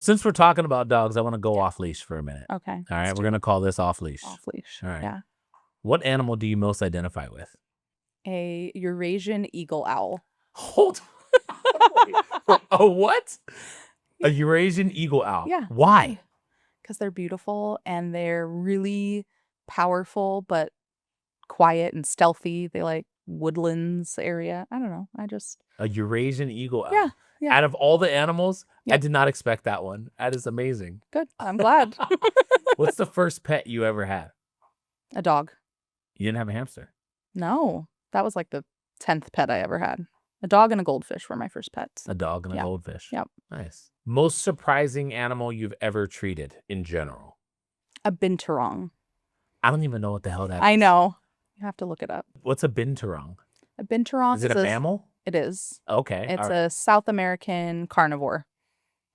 Since we're talking about dogs, I want to go off leash for a minute. Okay. All right. We're going to call this off leash. Off leash. All right. Yeah. What animal do you most identify with? A Eurasian eagle owl. Hold on. A what? A Eurasian eagle owl. Yeah. Why? Because they're beautiful and they're really powerful, but quiet and stealthy. They like woodlands area. I don't know. A Eurasian eagle owl. Yeah. Yeah. Out of all the animals, I Yep. did not expect that one. That is amazing. Good. I'm glad. What's the first pet you ever had? A dog. You didn't have a hamster. No. That was like the 10th pet I ever had. A dog and a goldfish were my first pets. A dog and a Yeah. goldfish. Yep. Nice. Most surprising animal you've ever treated in general? A binturong. I don't even know what the hell that is. I know. You have to look it up. What's a binturong? A binturong Is it a mammal? It is. Okay. It's all right. a South American carnivore.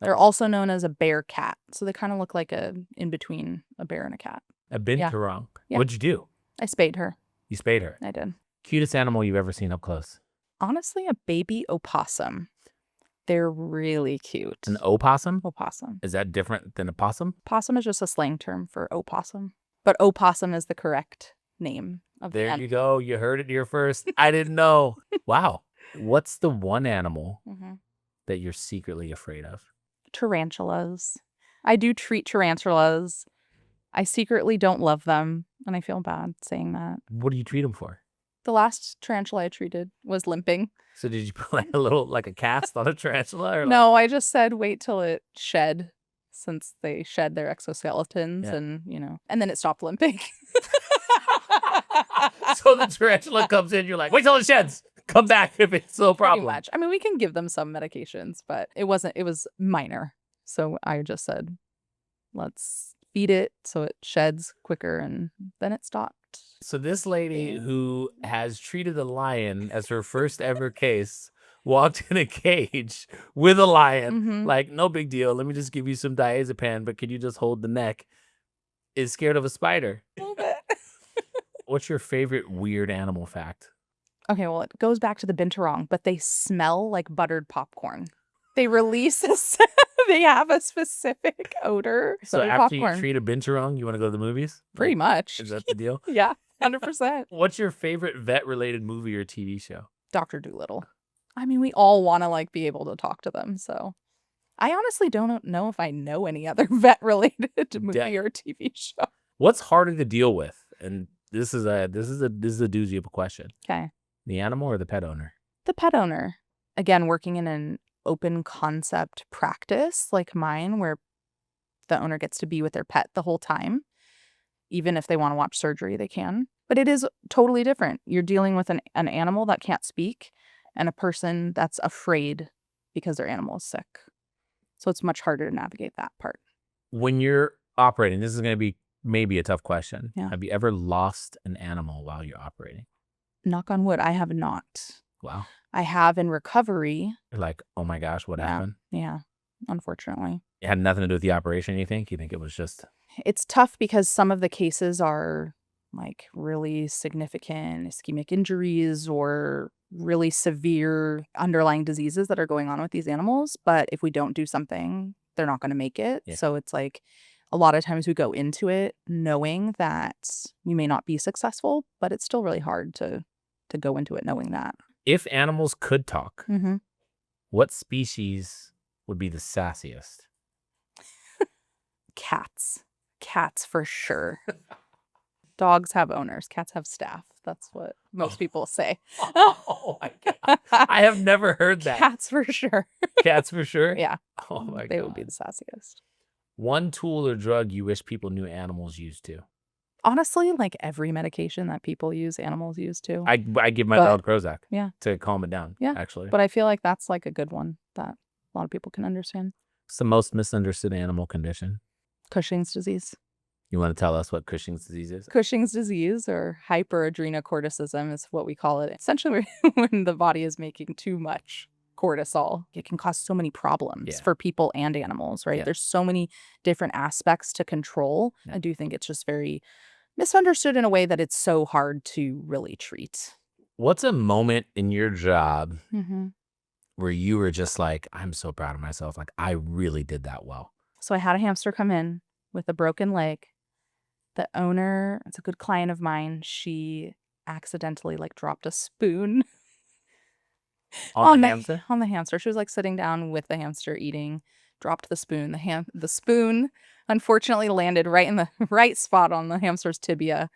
They're also known as a bear cat. So they kind of look like a in between a bear and a cat. A binturong. Yeah. What'd you do? I spayed her. You spayed her. I did. Cutest animal you've ever seen up close? Honestly, a baby opossum. They're really cute. An opossum? Opossum. Is that different than a possum? Possum is just a slang term for opossum. But opossum is the correct name of the There you go. You heard it here first. I didn't know. Wow. What's the one animal that you're secretly afraid of? Tarantulas. I do treat tarantulas. I secretly don't love them, and I feel bad saying that. What do you treat them for? The last tarantula I treated was limping. So did you put like a little, like a cast on a tarantula? Or No, I just said wait till it shed, since they shed their exoskeletons, Yeah. and then it stopped limping. So the tarantula comes in, you're like, wait till it sheds. Come back if it's no Pretty problem. much. I mean, we can give them some medications, but it was minor. So I just said, let's feed it so it sheds quicker, and then it stopped. So this lady who has treated a lion as her first ever case walked in a cage with a lion, like, no big deal. Let me just give you some diazepam, but can you just hold the neck? Is scared of a spider. A little bit. What's your favorite weird animal fact? Okay, well, it goes back to the binturong, but they smell like buttered popcorn. They release they have a specific odor. So buttered after popcorn. you treat a binturong, you want to go to the movies? Pretty Like, much. Is that the deal? Yeah, 100%. What's your favorite vet-related movie or TV show? Dr. Dolittle. I mean, we all want to be able to talk to them, so I honestly don't know if I know any other vet-related movie or TV show. What's harder to deal with? And this is a doozy of a question. Okay. The animal or the pet owner? The pet owner. Again, working in an open concept practice like mine, where the owner gets to be with their pet the whole time. Even if they want to watch surgery, they can. But it is totally different. You're dealing with an animal that can't speak and a person that's afraid because their animal is sick. So it's much harder to navigate that part. When you're operating, this is going to be maybe a tough question. Yeah. Have you ever lost an animal while you're operating? Knock on wood, I have not. Wow. I have in recovery. You're like, oh my gosh, what Yeah. happened? Yeah, unfortunately. It had nothing to do with the operation, you think? You think it was just... It's tough because some of the cases are like really significant ischemic injuries or really severe underlying diseases that are going on with these animals. But if we don't do something, they're not going to make it. Yeah. So it's like a lot of times we go into it knowing that we may not be successful, but it's still really hard to go into it knowing that. If animals could talk, Mm-hmm. what species would be the sassiest? Cats. Cats for sure. Dogs have owners. Cats have staff. That's what most people say. Oh my God. I have never heard that. Cats for sure. Cats for sure? Yeah. Oh my God. They would be the sassiest. One tool or drug you wish people knew animals used to? Honestly, like every medication that people use, animals use too. I give my But- dog Prozac Yeah. to calm it down, Yeah. actually. But I feel like that's like a good one that a lot of people can understand. It's the most misunderstood animal condition. Cushing's disease. You want to tell us what Cushing's disease is? Cushing's disease, or hyperadrenocorticism, is what we call it. Essentially, when the body is making too much cortisol, it can cause so many problems Yeah. for people and animals, right? Yeah. There's so many different aspects to control. Yeah. I do think it's just very misunderstood in a way that it's so hard to really treat. What's a moment in your job Mm-hmm. where you were just like, I'm so proud of myself. Like, I really did that well. So I had a hamster come in with a broken leg. The owner, it's a good client of mine, she accidentally like dropped a spoon On the hamster? on the hamster. She was like sitting down with the hamster eating, dropped the spoon. The spoon unfortunately landed right in the right spot on the hamster's tibia.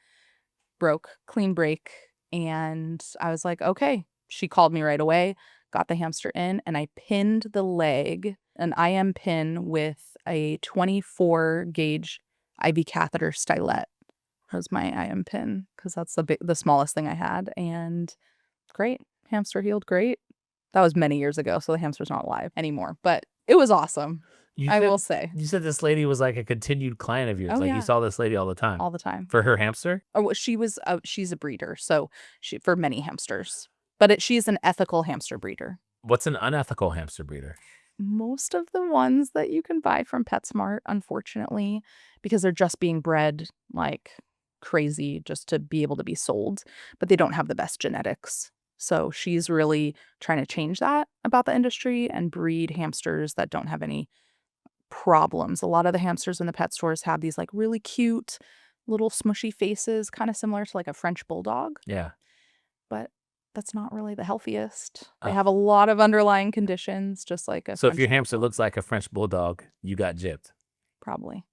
Broke, clean break. And I was like, okay. She called me right away, got the hamster in, and I pinned the leg, an IM pin with a 24 gauge IV catheter stylet was my IM pin because that's the smallest thing I had. And great. Hamster healed great. That was many years ago, so the hamster's not alive anymore. But it was awesome. I will say. You said this lady was like a continued client of yours. Oh, Like yeah. you saw this lady all the time. All the time. For her hamster? Oh, she's a breeder, so for many hamsters. But she's an ethical hamster breeder. What's an unethical hamster breeder? Most of the ones that you can buy from PetSmart, unfortunately, because they're just being bred like crazy just to be able to be sold, but they don't have the best genetics. So she's really trying to change that about the industry and breed hamsters that don't have any problems. A lot of the hamsters in the pet stores have these like really cute little smushy faces, kind of similar to like a French bulldog, Yeah. but that's not really the healthiest. They Oh. have a lot of underlying conditions, just like a So if French your hamster looks like a French bulldog, you got gypped. probably.